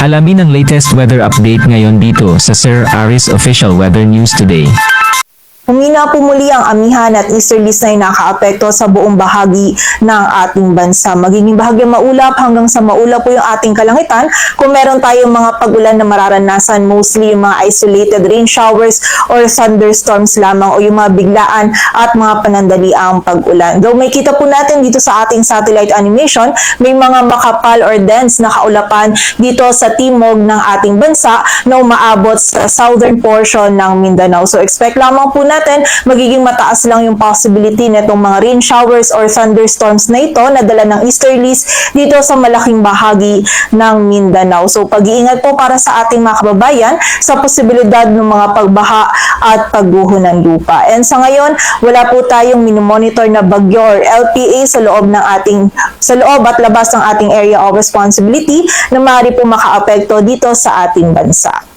Alamin ang latest weather update ngayon dito sa Sir Aris Official Weather News Today. Humina po muli ang amihan at easterlies na nakakaapekto sa buong bahagi ng ating bansa. Magiging bahagyang maulap hanggang sa maulap po yung ating kalangitan kung meron tayong mga pag-ulan na mararanasan, mostly yung mga isolated rain showers or thunderstorms lamang o yung mga biglaan at mga panandaliang pag-ulan. Though may kita po natin dito sa ating satellite animation, may mga makapal or dense na kaulapan dito sa timog ng ating bansa na umaabot sa southern portion ng Mindanao. So expect lamang po natin, magiging mataas lang yung possibility nitong mga rain showers or thunderstorms na ito na dala ng easterlies dito sa malaking bahagi ng Mindanao. So pag-iingat po para sa ating mga kababayan sa posibilidad ng mga pagbaha at pagguho ng lupa. And sa ngayon, wala po tayong minomonitor na bagyo or LPA sa loob at labas ng ating area of responsibility na maaari po makaapekto dito sa ating bansa.